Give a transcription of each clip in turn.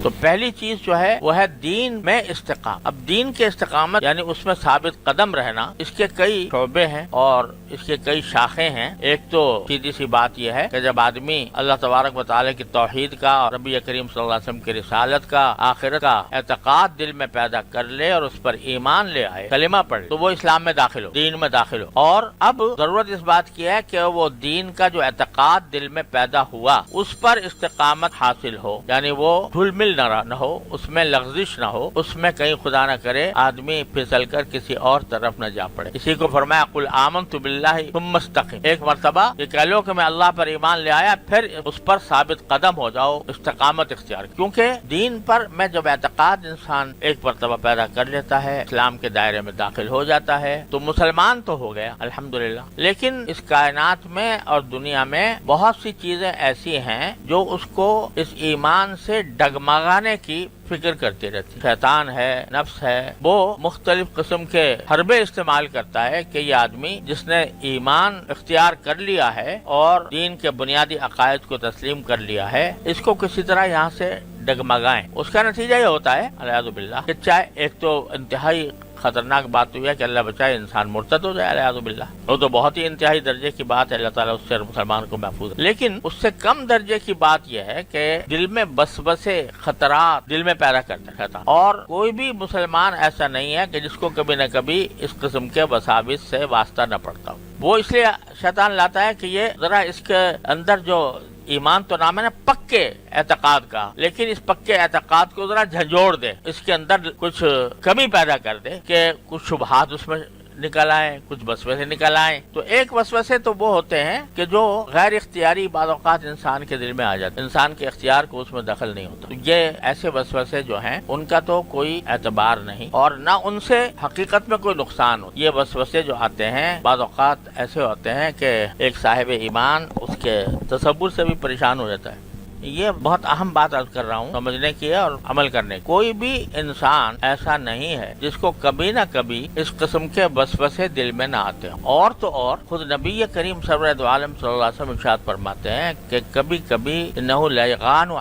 تو پہلی چیز جو ہے وہ ہے دین میں استقامت. اب دین کے استقامت یعنی اس میں ثابت قدم رہنا، اس کے کئی شعبے ہیں اور اس کے کئی شاخیں ہیں. ایک تو سیدھی سی بات یہ ہے کہ جب آدمی اللہ تبارک و تعالی کی توحید کا اور نبی کریم صلی اللہ علیہ وسلم کی رسالت کا، آخرت کا اعتقاد دل میں پیدا کر لے اور اس پر ایمان لے آئے، کلمہ پڑھ لے، تو وہ اسلام میں داخل ہو، دین میں داخل ہو. اور اب ضرورت اس بات کی ہے کہ وہ دین کا جو اعتقاد دل میں پیدا ہوا اس پر استقامت حاصل ہو، یعنی وہ دھل مل نہ ہو، اس میں لغزش نہ ہو، اس میں کہیں خدا نہ کرے آدمی پھسل کر کسی اور طرف نہ جا پڑے. اسی کو فرمایا قل آمنت باللہ ثم استقم. ایک مرتبہ یہ کہہ لو کہ میں اللہ پر ایمان لے آیا، پھر اس پر ثابت قدم ہو جاؤ، استقامت اختیار. کیونکہ دین پر میں جب اعتقاد انسان ایک مرتبہ پیدا کر لیتا ہے، اسلام کے دائرے میں داخل ہو جاتا ہے، تو مسلمان تو ہو گیا الحمدللہ. لیکن اس کائنات میں اور دنیا میں بہت سی چیزیں ایسی ہیں جو اس کو اس ایمان سے ڈگمگانے کی فکر کرتی رہتی. شیطان ہے، نفس ہے، وہ مختلف قسم کے حربے استعمال کرتا ہے کہ یہ آدمی جس نے ایمان اختیار کر لیا ہے اور دین کے بنیادی عقائد کو تسلیم کر لیا ہے، اس کو کسی طرح یہاں سے ڈگمگائیں. اس کا نتیجہ یہ ہوتا ہے العیاذ باللہ کہ چاہے ایک تو انتہائی خطرناک بات تو یہ کہ اللہ بچائے انسان مرتد ہو جائے العیاذ باللہ، وہ تو بہت ہی انتہائی درجے کی بات ہے، اللہ تعالیٰ اس سے مسلمان کو محفوظ ہے. لیکن اس سے کم درجے کی بات یہ ہے کہ دل میں وسوسے، خطرات دل میں پیدا کرتا ہے شیطان. اور کوئی بھی مسلمان ایسا نہیں ہے کہ جس کو کبھی نہ کبھی اس قسم کے وساوس سے واسطہ نہ پڑتا ہو. وہ اس لیے شیطان لاتا ہے کہ یہ ذرا اس کے اندر جو ایمان تو نام ہے نا پکے اعتقاد کا، لیکن اس پکے اعتقاد کو ذرا جھنجھوڑ دے، اس کے اندر کچھ کمی پیدا کر دے کہ کچھ شبہات اس میں نکل آئے، کچھ وسوسے نکل آئے. تو ایک وسوسے تو وہ ہوتے ہیں کہ جو غیر اختیاری بعض اوقات انسان کے دل میں آ جاتے، انسان کے اختیار کو اس میں دخل نہیں ہوتا. تو یہ ایسے وسوسے جو ہیں ان کا تو کوئی اعتبار نہیں اور نہ ان سے حقیقت میں کوئی نقصان ہو. یہ وسوسے جو آتے ہیں بعض اوقات ایسے ہوتے ہیں کہ ایک صاحب ایمان اس کے تصور سے بھی پریشان ہو جاتا ہے. یہ بہت اہم بات عرض کر رہا ہوں سمجھنے کی اور عمل کرنے کی. کوئی بھی انسان ایسا نہیں ہے جس کو کبھی نہ کبھی اس قسم کے وسوسے دل میں نہ آتے ہوں. اور تو اور خود نبی کریم سرور دو عالم صلی اللہ علیہ وسلم ارشاد فرماتے ہیں کہ کبھی کبھی انہ لیغان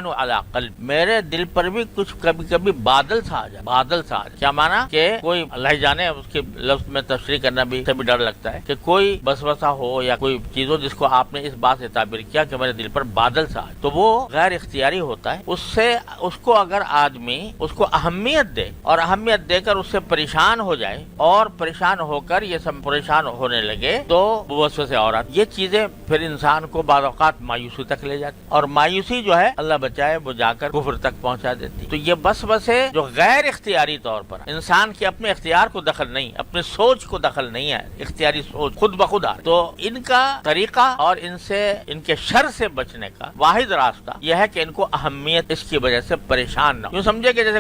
علی قلب، میرے دل پر بھی کچھ کبھی کبھی بادل سا آ جائے. بادل سا آ جائے کیا مانا کہ کوئی اللہ جانے، اس کے لفظ میں تشریح کرنا بھی ڈر لگتا ہے کہ کوئی وسوسہ ہو یا کوئی چیز ہو جس کو آپ نے اس بات سے تعبیر کیا کہ میرے دل پر بادل سا، تو وہ غیر اختیاری ہوتا ہے. اس سے اس کو اگر آدمی اس کو اہمیت دے اور اہمیت دے کر اس سے پریشان ہو جائے اور پریشان ہو کر یہ سب پریشان ہونے لگے تو وسوسے اور یہ چیزیں پھر انسان کو بعض اوقات مایوسی تک لے جاتی، اور مایوسی جو ہے اللہ بچائے وہ جا کر کفر تک پہنچا دیتی. تو یہ وسوسے جو غیر اختیاری طور پر انسان کے اپنے اختیار کو دخل نہیں، اپنے سوچ کو دخل نہیں ہے، اختیاری سوچ خود بخود آ، تو ان کا طریقہ اور ان سے ان کے شر سے بچنے کا واحد راستہ یہ ہے کہ ان کو اہمیت اس کی وجہ سے پریشان نہ ہو. یوں سمجھے کہ جیسے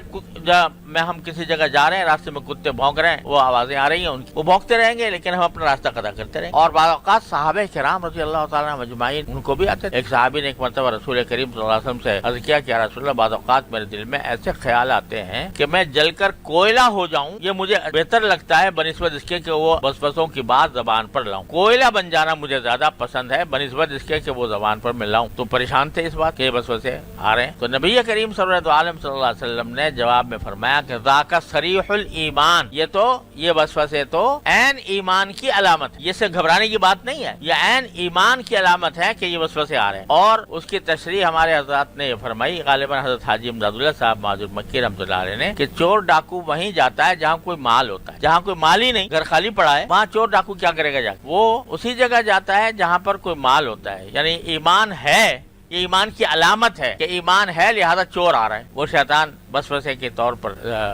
ہم کسی جگہ جا رہے ہیں، راستے میں کتے بھونک رہے ہیں، وہ آوازیں آ رہی ہیں ان کی، وہ بھونکتے رہیں گے لیکن ہم اپنا راستہ قطع کرتے رہیں. اور بعض اوقات صحابہ کرام رضی اللہ تعالیٰ مجمعین ان کو بھی آتے. ایک صحابی نے ایک مرتبہ رسول کریم صلی اللہ علیہ وسلم سے عرض کیا کہ یا رسول اللہ، بعض اوقات میرے دل میں ایسے خیال آتے ہیں کہ میں جل کر کوئلہ ہو جاؤں، یہ مجھے بہتر لگتا ہے بنسبت اس کے کہ وہ وسوسوں کی بات زبان پر لاؤں. کوئلہ بن جانا مجھے زیادہ پسند ہے بنسبت اس کے کہ وہ زبان پر میں لاؤں. تو پریشان تھے اس بات کے وسوسے آ رہے ہیں. تو نبی کریم صلی اللہ علیہ وسلم نے جواب میں فرمایا کہ ذاک صریح الایمان، یہ وسوسے تو عین ایمان کی علامت ہے، یہ سے گھبرانے کی بات نہیں ہے، یہ عین ایمان کی علامت ہے کہ یہ وسوسے آ رہے ہیں. اور اس کی تشریح ہمارے حضرات نے یہ فرمائی، غالباً حضرت حاجی امداد اللہ صاحب معذور مکی رحمۃ اللہ علیہ نے، کہ چور ڈاکو وہیں جاتا ہے جہاں کوئی مال ہوتا ہے. جہاں کوئی مال ہی نہیں، گھر خالی پڑا ہے، وہاں چور ڈاکو کیا کرے گا؟ جا وہ اسی جگہ جاتا ہے جہاں پر کوئی مال ہوتا ہے. یعنی ایمان ہے، یہ ایمان کی علامت ہے کہ ایمان ہے لہذا چور آ رہا ہے. وہ شیطان وسوسے کے طور پر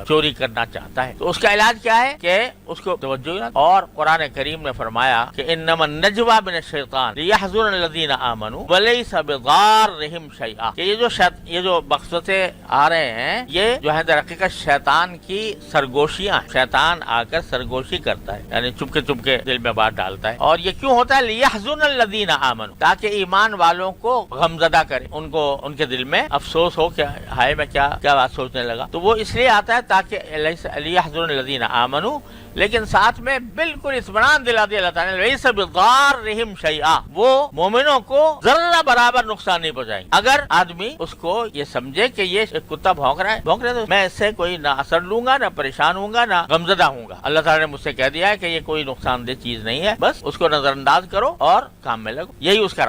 چوری کرنا چاہتا ہے. تو اس کا علاج کیا ہے کہ اس کو توجہ. اور قرآن کریم نے فرمایا کہ انما النجوى من الشیطان لیحزن الذین آمنوا ولیس بضارهم شیئا، کہ یہ جو وسوسے آ رہے ہیں یہ جو ہے در حقیقت شیطان کی سرگوشیاں، شیطان آ کر سرگوشی کرتا ہے، یعنی چپ کے دل میں بات ڈالتا ہے. اور یہ کیوں ہوتا ہے؟ لیحزن الذین آمنوا، تاکہ ایمان والوں کو غمزدہ زدہ کرے، ان کو ان کے دل میں افسوس ہو کہ ہائے میں کیا بات سوچنے لگا. تو وہ اس لیے آتا ہے تاکہ لیحزن الذین آمنوا، لیکن ساتھ میں بالکل اطمینان دلا دیا اللہ تعالیٰ نے، لیس بضارہم شیئا، وہ مومنوں کو ذرہ برابر نقصان نہیں پہنچائیں گے. اگر آدمی اس کو یہ سمجھے کہ یہ ایک کتا بھونک رہا ہے تو میں اس سے کوئی نہ اثر لوں گا، نہ پریشان ہوں گا، نہ غمزدہ ہوں گا. اللہ تعالیٰ نے مجھ سے کہہ دیا ہے کہ یہ کوئی نقصان دہ چیز نہیں ہے، بس اس کو نظر انداز کرو اور کام میں لگو. یہی اس کا